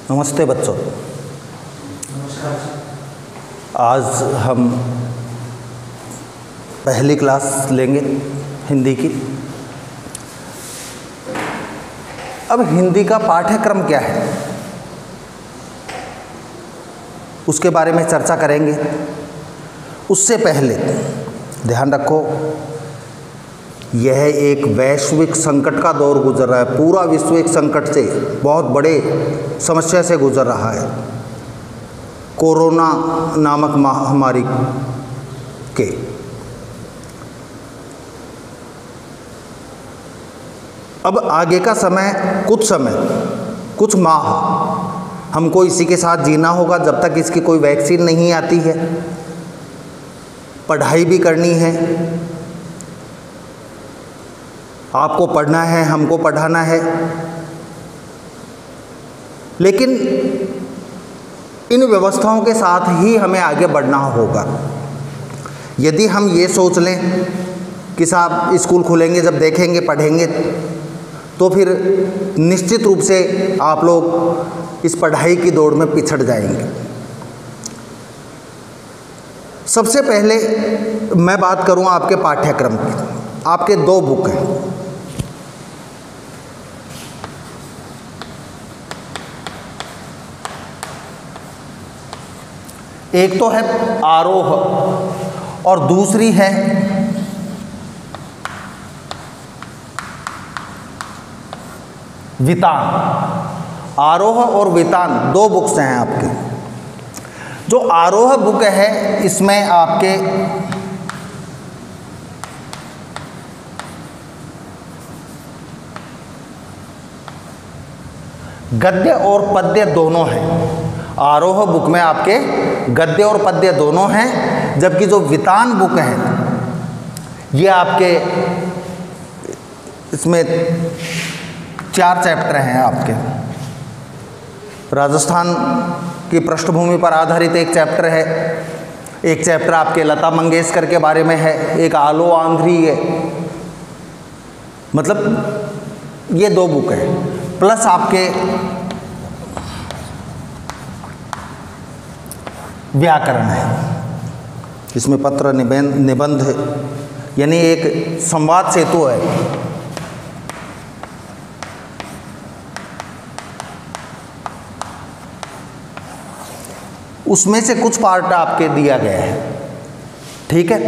नमस्ते बच्चों। आज हम पहली क्लास लेंगे हिंदी की। अब हिंदी का पाठ्यक्रम क्या है उसके बारे में चर्चा करेंगे। उससे पहले ध्यान रखो, यह एक वैश्विक संकट का दौर गुजर रहा है। पूरा विश्व एक संकट से, बहुत बड़े समस्या से गुजर रहा है, कोरोना नामक महामारी के। अब आगे का समय, कुछ माह हमको इसी के साथ जीना होगा जब तक इसकी कोई वैक्सीन नहीं आती है। पढ़ाई भी करनी है, आपको पढ़ना है, हमको पढ़ाना है, लेकिन इन व्यवस्थाओं के साथ ही हमें आगे बढ़ना होगा। यदि हम ये सोच लें कि साहब स्कूल खुलेंगे जब देखेंगे पढ़ेंगे, तो फिर निश्चित रूप से आप लोग इस पढ़ाई की दौड़ में पिछड़ जाएंगे। सबसे पहले मैं बात करूं आपके पाठ्यक्रम की। आपके दो बुक हैं, एक तो है आरोह और दूसरी है वितान। आरोह और वितान दो बुक्स हैं आपके। जो आरोह बुक है इसमें आपके गद्य और पद्य दोनों हैं। आरोह बुक में आपके गद्य और पद्य दोनों हैं, जबकि जो वितान बुक है ये आपके इसमें 4 चैप्टर हैं आपके। राजस्थान की पृष्ठभूमि पर आधारित एक चैप्टर है, एक चैप्टर आपके लता मंगेशकर के बारे में है, एक आलो आंध्री है। मतलब ये 2 बुक है, प्लस आपके व्याकरण है। इसमें पत्र निबंध यानी एक संवाद सेतु है। उसमें से कुछ पार्ट आपके दिया गया है, ठीक है।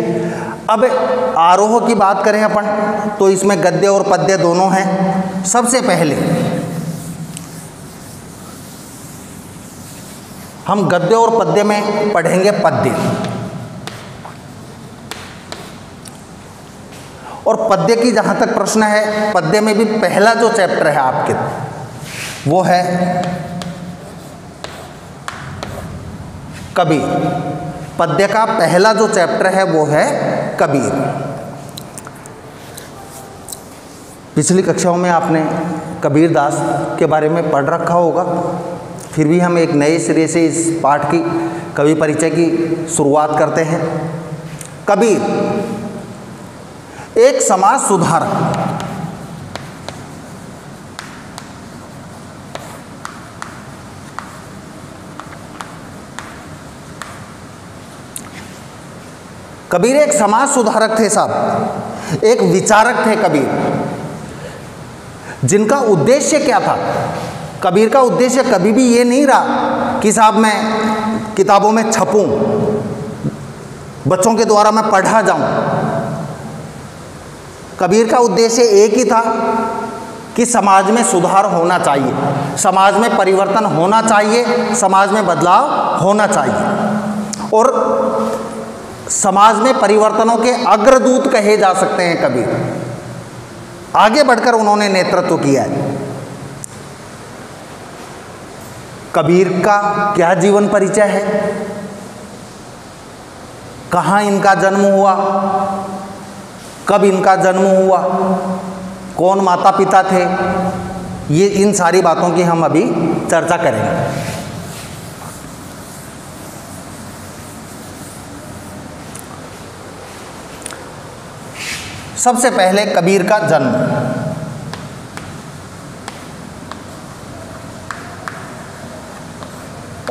अब आरोह की बात करें अपन, तो इसमें गद्य और पद्य दोनों हैं। सबसे पहले हम गद्य और पद्य में पढ़ेंगे पद्य, और पद्य की जहाँ तक प्रश्न है, पद्य में भी पहला जो चैप्टर है आपके वो है कबीर। पद्य का पहला जो चैप्टर है वो है कबीर। पिछली कक्षाओं में आपने कबीर दास के बारे में पढ़ रखा होगा, फिर भी हम एक नए सिरे से इस पाठ की कवि परिचय की शुरुआत करते हैं। कबीर एक समाज सुधारक। कबीर एक समाज सुधारक थे साहब, एक विचारक थे कबीर, जिनका उद्देश्य क्या था। कबीर का उद्देश्य कभी भी ये नहीं रहा कि साहब मैं किताबों में छपूं, बच्चों के द्वारा मैं पढ़ा जाऊं। कबीर का उद्देश्य एक ही था कि समाज में सुधार होना चाहिए, समाज में परिवर्तन होना चाहिए, समाज में बदलाव होना चाहिए। और समाज में परिवर्तनों के अग्रदूत कहे जा सकते हैं कबीर। आगे बढ़कर उन्होंने नेतृत्व किया है। कबीर का क्या जीवन परिचय है, कहाँ इनका जन्म हुआ, कब इनका जन्म हुआ, कौन माता पिता थे, ये इन सारी बातों की हम अभी चर्चा करेंगे। सबसे पहले कबीर का जन्म।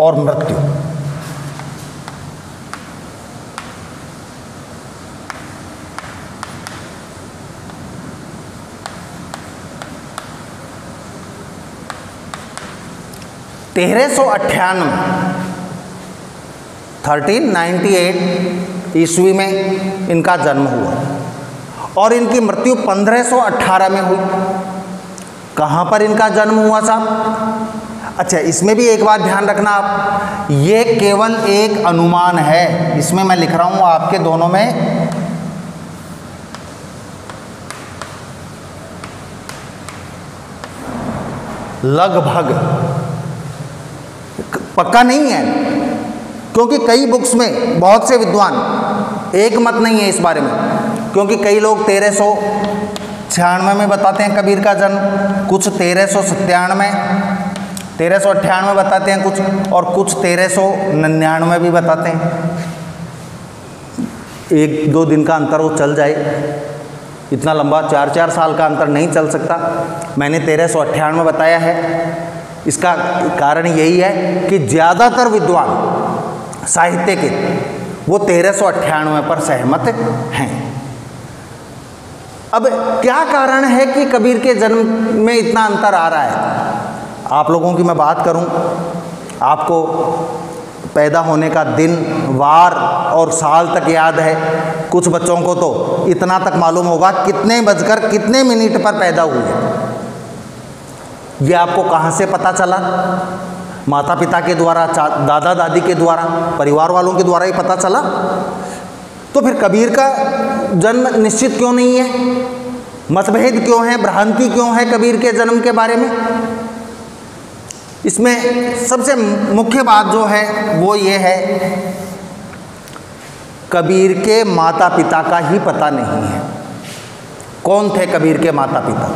और मृत्यु। तेरह सौ 1398 ईस्वी में इनका जन्म हुआ और इनकी मृत्यु 1518 में हुई। कहाँ पर इनका जन्म हुआ साहब? अच्छा, इसमें भी एक बात ध्यान रखना आप, ये केवल एक अनुमान है। इसमें मैं लिख रहा हूँ आपके दोनों में लगभग, पक्का नहीं है, क्योंकि कई बुक्स में बहुत से विद्वान एक मत नहीं है इस बारे में, क्योंकि कई लोग 1396 में बताते हैं कबीर का जन्म, कुछ 1398 बताते हैं कुछ, और कुछ 1399 भी बताते हैं। एक दो दिन का अंतर वो चल जाए, इतना लंबा 4-4 साल का अंतर नहीं चल सकता। मैंने 1398 बताया है। इसका कारण यही है कि ज़्यादातर विद्वान साहित्य के वो 1398 पर सहमत हैं। अब क्या कारण है कि कबीर के जन्म में इतना अंतर आ रहा है? आप लोगों की मैं बात करूं, आपको पैदा होने का दिन, वार और साल तक याद है। कुछ बच्चों को तो इतना तक मालूम होगा कितने बजकर कितने मिनट पर पैदा हुए। ये आपको कहाँ से पता चला? माता पिता के द्वारा, दादा दादी के द्वारा, परिवार वालों के द्वारा ही पता चला। तो फिर कबीर का जन्म निश्चित क्यों नहीं है? मतभेद क्यों है, भ्रांति क्यों है कबीर के जन्म के बारे में? इसमें सबसे मुख्य बात जो है वो ये है, कबीर के माता पिता का ही पता नहीं है। कौन थे कबीर के माता पिता?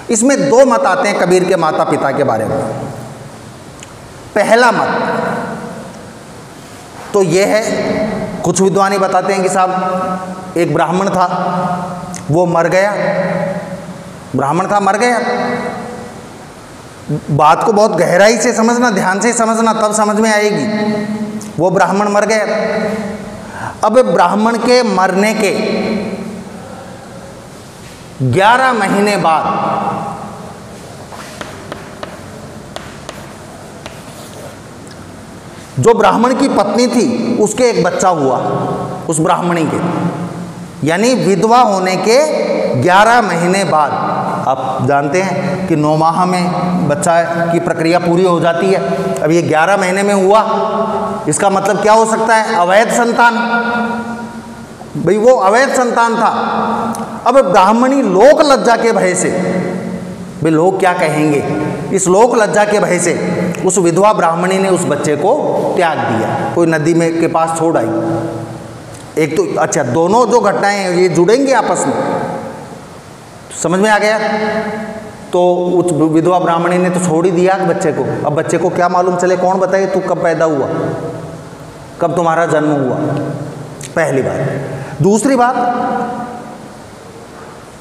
इसमें दो मत आते हैं कबीर के माता पिता के बारे में। पहला मत तो ये है, कुछ विद्वान बताते हैं कि साहब एक ब्राह्मण था, वो मर गया। ब्राह्मण था, मर गया। बात को बहुत गहराई से समझना, ध्यान से समझना, तब समझ में आएगी। वो ब्राह्मण मर गया। अब ब्राह्मण के मरने के 11 महीने बाद जो ब्राह्मण की पत्नी थी उसके एक बच्चा हुआ, उस ब्राह्मणी के, यानी विधवा होने के 11 महीने बाद। आप जानते हैं कि 9 माह में बच्चा की प्रक्रिया पूरी हो जाती है। अब ये 11 महीने में हुआ, इसका मतलब क्या हो सकता है? अवैध संतान। भाई वो अवैध संतान था। अब ब्राह्मणी लोक लज्जा के भय से, भाई लोग क्या कहेंगे, इस लोक लज्जा के भय से उस विधवा ब्राह्मणी ने उस बच्चे को त्याग दिया, कोई नदी में के पास छोड़ आई। एक तो अच्छा, दोनों जो घटनाएं हैं ये जुड़ेंगे आपस में, समझ में आ गया? तो उस विधवा ब्राह्मणी ने तो छोड़ ही दिया बच्चे को। अब बच्चे को क्या मालूम चले, कौन बताए तू कब पैदा हुआ, कब तुम्हारा जन्म हुआ? पहली बात। दूसरी बात,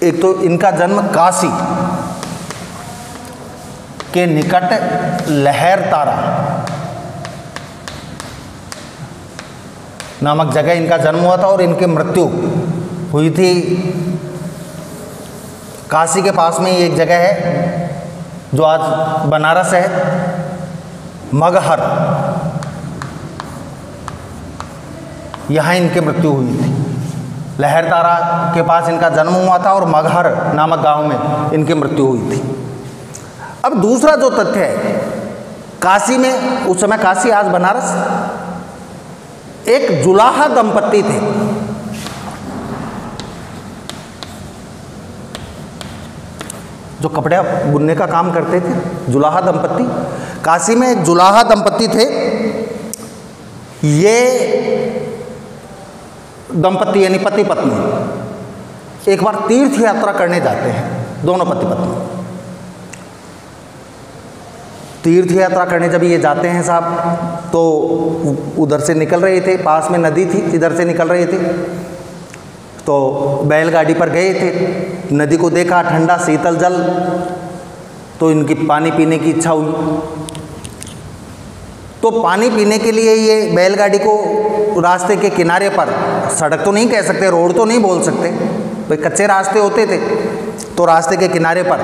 एक तो इनका जन्म काशी के निकट लहरतारा नामक जगह इनका जन्म हुआ था और इनकी मृत्यु हुई थी काशी के पास में ही एक जगह है जो आज बनारस है, मगहर, यहाँ इनकी मृत्यु हुई थी। लहरतारा के पास इनका जन्म हुआ था और मगहर नामक गांव में इनकी मृत्यु हुई थी। अब दूसरा जो तथ्य है, काशी में उस समय, काशी आज बनारस, एक जुलाहा दंपत्ति थे। जो कपड़े बुनने का काम करते थे, जुलाहा दंपत्ति। काशी में एक जुलाहा दंपत्ति थे। ये दंपत्ति यानी पति पत्नी एक बार तीर्थ यात्रा करने जाते हैं, दोनों पति पत्नी तीर्थ यात्रा करने जब ये जाते हैं साहब, तो उधर से निकल रहे थे, पास में नदी थी, इधर से निकल रहे थे, तो बैलगाड़ी पर गए थे। नदी को देखा, ठंडा शीतल जल, तो इनकी पानी पीने की इच्छा हुई। तो पानी पीने के लिए ये बैलगाड़ी को रास्ते के किनारे पर, सड़क तो नहीं कह सकते, रोड तो नहीं बोल सकते भाई, कच्चे रास्ते होते थे, तो रास्ते के किनारे पर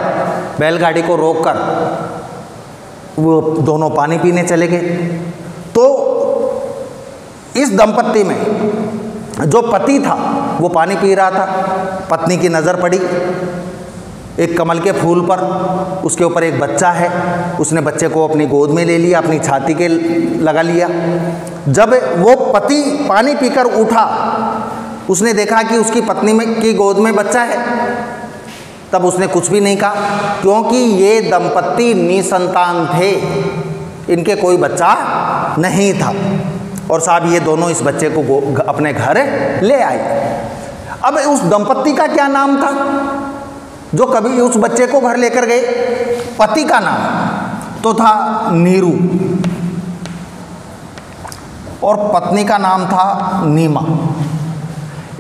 बैलगाड़ी को रोककर वो दोनों पानी पीने चले गए। तो इस दंपत्ति में जो पति था वो पानी पी रहा था, पत्नी की नज़र पड़ी एक कमल के फूल पर, उसके ऊपर एक बच्चा है, उसने बच्चे को अपनी गोद में ले लिया, अपनी छाती के लगा लिया। जब वो पति पानी पीकर उठा, उसने देखा कि उसकी पत्नी की गोद में बच्चा है, तब उसने कुछ भी नहीं कहा, क्योंकि ये दंपत्ति निसंतान थे, इनके कोई बच्चा नहीं था। और साहब ये दोनों इस बच्चे को अपने घर ले आए। अब उस दंपत्ति का क्या नाम था जो कभी उस बच्चे को घर लेकर गए? पति का नाम तो था नीरू और पत्नी का नाम था नीमा।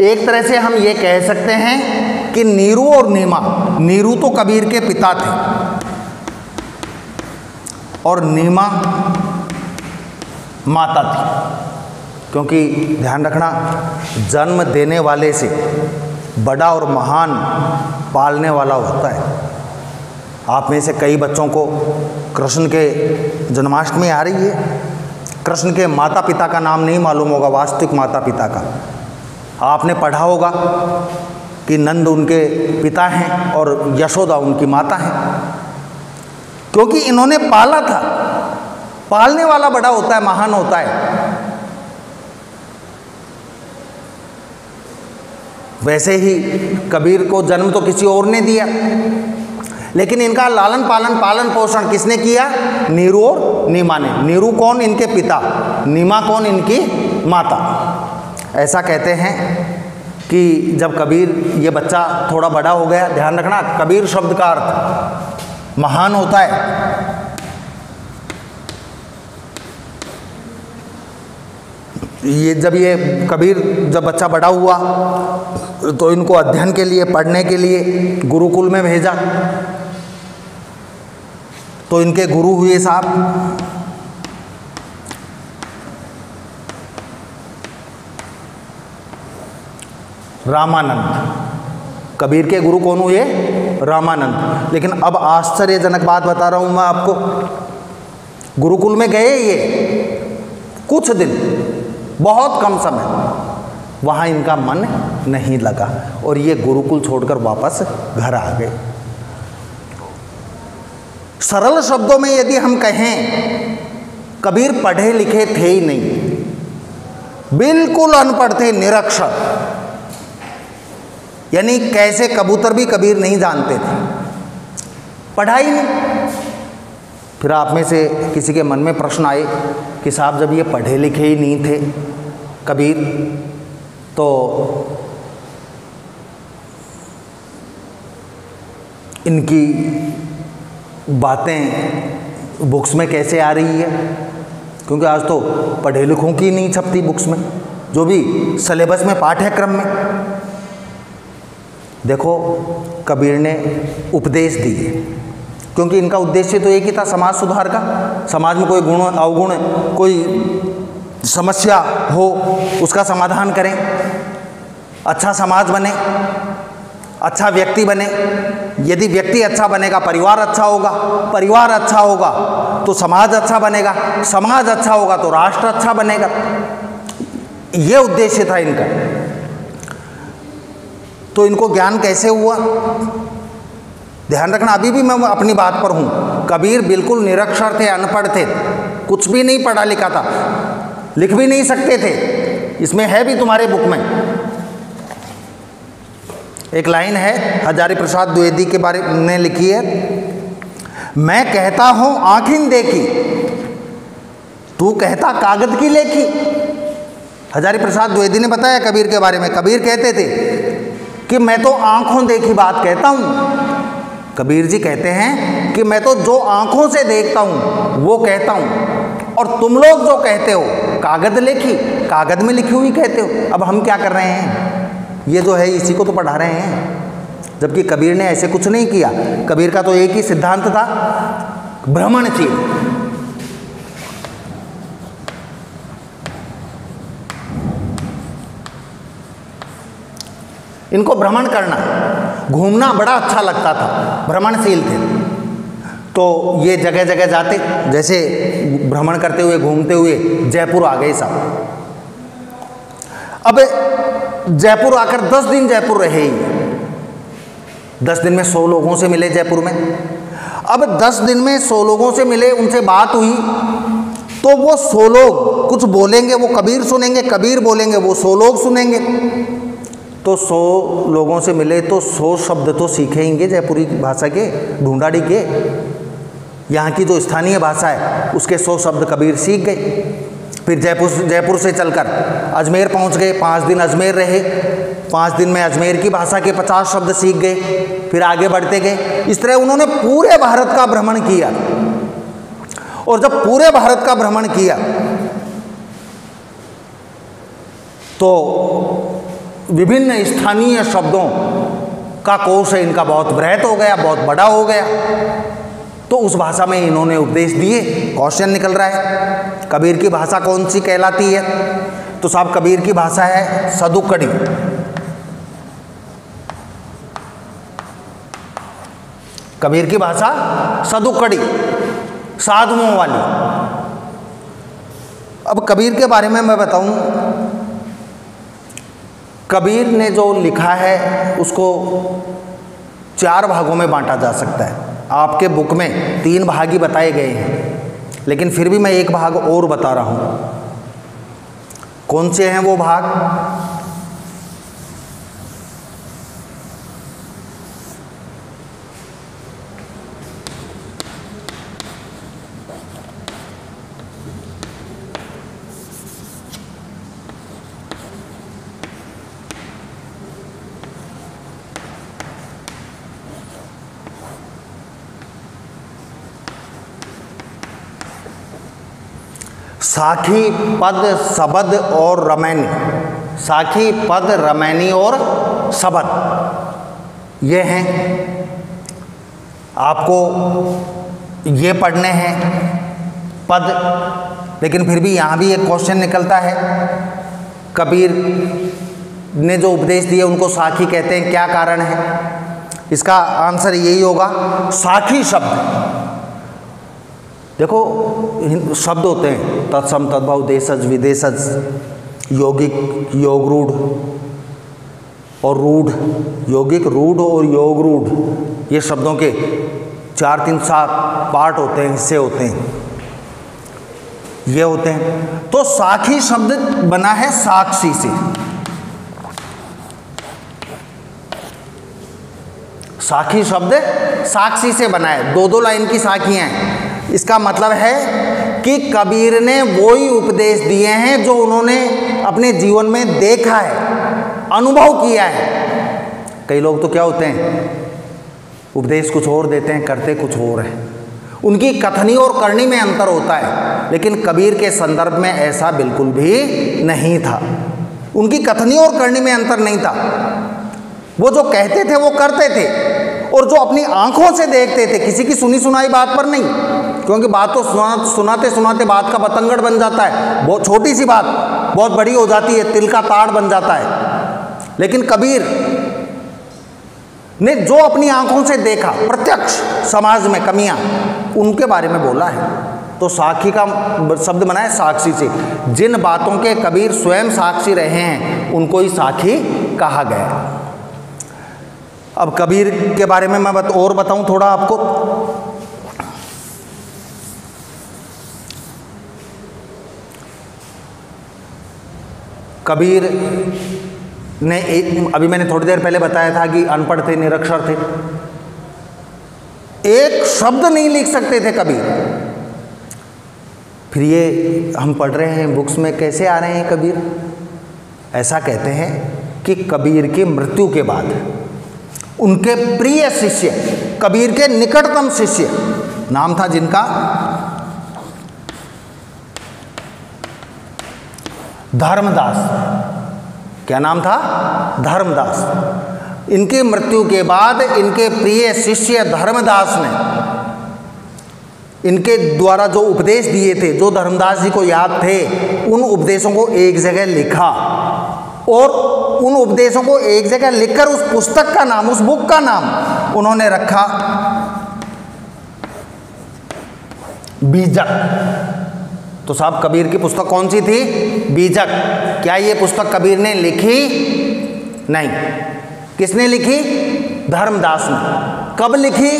एक तरह से हम ये कह सकते हैं कि नीरू और नीमा, नीरू तो कबीर के पिता थे और नीमा माता थी, क्योंकि ध्यान रखना, जन्म देने वाले से बड़ा और महान पालने वाला होता है। आप में से कई बच्चों को कृष्ण के जन्माष्टमी आ रही है, कृष्ण के माता पिता का नाम नहीं मालूम होगा, वास्तविक माता पिता का। आपने पढ़ा होगा कि नंद उनके पिता हैं और यशोदा उनकी माता हैं, क्योंकि इन्होंने पाला था। पालने वाला बड़ा होता है, महान होता है। वैसे ही कबीर को जन्म तो किसी और ने दिया, लेकिन इनका लालन पालन पोषण किसने किया? नीरू और नीमा ने। नीरू कौन? इनके पिता। नीमा कौन? इनकी माता। ऐसा कहते हैं कि जब कबीर ये बच्चा थोड़ा बड़ा हो गया, ध्यान रखना कबीर शब्द का अर्थ महान होता है। ये कबीर जब बच्चा बड़ा हुआ तो इनको अध्ययन के लिए, पढ़ने के लिए गुरुकुल में भेजा। तो इनके गुरु हुए साहब रामानंद। कबीर के गुरु कौन हुए? रामानंद। लेकिन अब आश्चर्यजनक बात बता रहा हूं मैं आपको। गुरुकुल में गए ये कुछ दिन, बहुत कम समय, वहाँ इनका मन नहीं लगा और ये गुरुकुल छोड़कर वापस घर आ गए। सरल शब्दों में यदि हम कहें, कबीर पढ़े लिखे थे ही नहीं, बिल्कुल अनपढ़ थे, निरक्षर। यानी कैसे कबूतर भी कबीर नहीं जानते थे, पढ़ाई नहीं। फिर आप में से किसी के मन में प्रश्न आए कि साहब जब ये पढ़े लिखे ही नहीं थे कबीर, तो इनकी बातें बुक्स में कैसे आ रही है? क्योंकि आज तो पढ़े लिखों की नहीं छपती बुक्स में, जो भी सिलेबस में, पाठ्यक्रम में। देखो कबीर ने उपदेश दिए, क्योंकि इनका उद्देश्य तो एक ही था, समाज सुधार का। समाज में कोई गुण अवगुण, कोई समस्या हो उसका समाधान करें, अच्छा समाज बने, अच्छा व्यक्ति बने। यदि व्यक्ति अच्छा बनेगा, परिवार अच्छा होगा, परिवार अच्छा होगा तो समाज अच्छा बनेगा, समाज अच्छा होगा तो राष्ट्र अच्छा बनेगा। ये उद्देश्य था इनका। तो इनको ज्ञान कैसे हुआ? ध्यान रखना, अभी भी मैं अपनी बात पर हूँ। कबीर बिल्कुल निरक्षर थे, अनपढ़ थे, कुछ भी नहीं पढ़ा लिखा था, लिख भी नहीं सकते थे। इसमें है भी तुम्हारे बुक में एक लाइन है, हजारी प्रसाद द्विवेदी के बारे में लिखी है, मैं कहता हूँ आँखिन देखी, तू कहता कागज की लेखी। हजारी प्रसाद द्विवेदी ने बताया कबीर के बारे में। कबीर कहते थे कि मैं तो आँखों देखी बात कहता हूँ। कबीर जी कहते हैं कि मैं तो जो आँखों से देखता हूँ वो कहता हूँ, और तुम लोग जो कहते हो कागज लेखी, कागज में लिखी हुई कहते हो। अब हम क्या कर रहे हैं? ये जो है इसी को तो पढ़ा रहे हैं, जबकि कबीर ने ऐसे कुछ नहीं किया। कबीर का तो एक ही सिद्धांत था, भ्रमणशील। इनको भ्रमण करना, घूमना बड़ा अच्छा लगता था, भ्रमणशील थे। तो ये जगह जगह जाते, जैसे भ्रमण करते हुए घूमते हुए जयपुर आ गए साहब। अब जयपुर आकर 10 दिन जयपुर रहे ही, 10 दिन में 100 लोगों से मिले जयपुर में। अब 10 दिन में 100 लोगों से मिले, उनसे बात हुई, तो वो 100 लोग कुछ बोलेंगे वो कबीर सुनेंगे, कबीर बोलेंगे वो 100 लोग सुनेंगे। तो 100 लोगों से मिले तो 100 शब्द तो सीखेंगे जयपुरी भाषा के, ढूंढाड़ी के, यहाँ की जो स्थानीय भाषा है उसके 100 शब्द कबीर सीख गए। फिर जयपुर से चलकर अजमेर पहुँच गए, 5 दिन अजमेर रहे, 5 दिन में अजमेर की भाषा के 50 शब्द सीख गए। फिर आगे बढ़ते गए। इस तरह उन्होंने पूरे भारत का भ्रमण किया। और जब पूरे भारत का भ्रमण किया तो विभिन्न स्थानीय शब्दों का कोश इनका बहुत बृहत हो गया, बहुत बड़ा हो गया। तो उस भाषा में इन्होंने उपदेश दिए। क्वेश्चन निकल रहा है, कबीर की भाषा कौन सी कहलाती है? तो साहब कबीर की भाषा है सदुकड़ी। कबीर की भाषा सदुकड़ी, साधुओं वाली। अब कबीर के बारे में मैं बताऊं, कबीर ने जो लिखा है उसको 4 भागों में बांटा जा सकता है। आपके बुक में 3 भाग ही बताए गए हैं, लेकिन फिर भी मैं एक भाग और बता रहा हूं। कौन से हैं वो भाग? साखी, पद, शबद और रमैनी। साखी, पद, रमैनी और शबद, ये हैं। आपको ये पढ़ने हैं पद, लेकिन फिर भी यहाँ भी एक क्वेश्चन निकलता है। कबीर ने जो उपदेश दिए उनको साखी कहते हैं, क्या कारण है? इसका आंसर यही होगा, साखी शब्द। देखो शब्द होते हैं तत्सम, तद्भव, देशज, विदेशज, यौगिक, योग रूढ़ और रूढ़, यौगिक, रूढ़ और योग रूढ़, ये शब्दों के 4-3 पार्ट होते हैं, हिस्से होते हैं, ये होते हैं। तो साखी शब्द बना है साक्षी से। साखी शब्द साक्षी से बना है, 2-2 लाइन की साखियां हैं। इसका मतलब है कि कबीर ने वही उपदेश दिए हैं जो उन्होंने अपने जीवन में देखा है, अनुभव किया है। कई लोग तो क्या होते हैं, उपदेश कुछ और देते हैं, करते कुछ और है। उनकी कथनी और करनी में अंतर होता है, लेकिन कबीर के संदर्भ में ऐसा बिल्कुल भी नहीं था। उनकी कथनी और करनी में अंतर नहीं था। वो जो कहते थे वो करते थे, और जो अपनी आंखों से देखते थे, किसी की सुनी सुनाई बात पर नहीं, क्योंकि बात तो सुनाते सुनाते बात का बतंगड़ बन जाता है, बहुत छोटी सी बात बहुत बड़ी हो जाती है, तिल का ताड़ बन जाता है। लेकिन कबीर ने जो अपनी आंखों से देखा, प्रत्यक्ष समाज में कमियां, उनके बारे में बोला है। तो साखी का शब्द बना है साक्षी से। जिन बातों के कबीर स्वयं साक्षी रहे हैं उनको ही साखी कहा गया। अब कबीर के बारे में मैं और बताऊं थोड़ा आपको। कबीर ने अभी मैंने थोड़ी देर पहले बताया था कि अनपढ़ थे, निरक्षर थे, एक शब्द नहीं लिख सकते थे कबीर। फिर ये हम पढ़ रहे हैं बुक्स में, कैसे आ रहे हैं कबीर? ऐसा कहते हैं कि कबीर की मृत्यु के बाद उनके प्रिय शिष्य, कबीर के निकटतम शिष्य, नाम था जिनका धर्मदास। क्या नाम था? धर्मदास। इनकी मृत्यु के बाद इनके प्रिय शिष्य धर्मदास ने इनके द्वारा जो उपदेश दिए थे, जो धर्मदास जी को याद थे, उन उपदेशों को एक जगह लिखा और उन उपदेशों को एक जगह लिखकर उस पुस्तक का नाम, उस बुक का नाम उन्होंने रखा बीजक। तो साहब कबीर की पुस्तक कौन सी थी? बीजक। क्या ये पुस्तक कबीर ने लिखी? नहीं। किसने लिखी? धर्मदास ने। कब लिखी?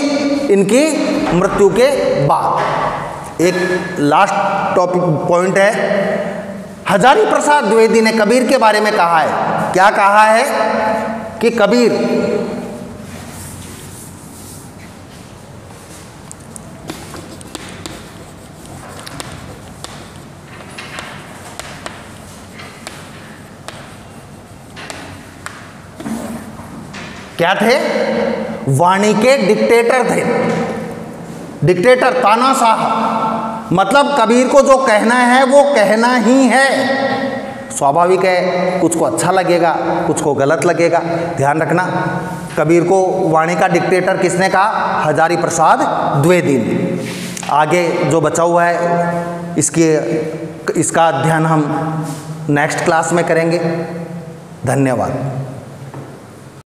इनकी मृत्यु के बाद। एक लास्ट टॉपिक पॉइंट है, हजारी प्रसाद द्विवेदी ने कबीर के बारे में कहा है। क्या कहा है? कि कबीर क्या थे? वाणी के डिक्टेटर थे। डिक्टेटर, तानाशाह। मतलब कबीर को जो कहना है वो कहना ही है। स्वाभाविक है, कुछ को अच्छा लगेगा, कुछ को गलत लगेगा। ध्यान रखना, कबीर को वाणी का डिक्टेटर किसने कहा? हजारी प्रसाद द्विवेदी ने। आगे जो बचा हुआ है इसका अध्ययन हम नेक्स्ट क्लास में करेंगे। धन्यवाद।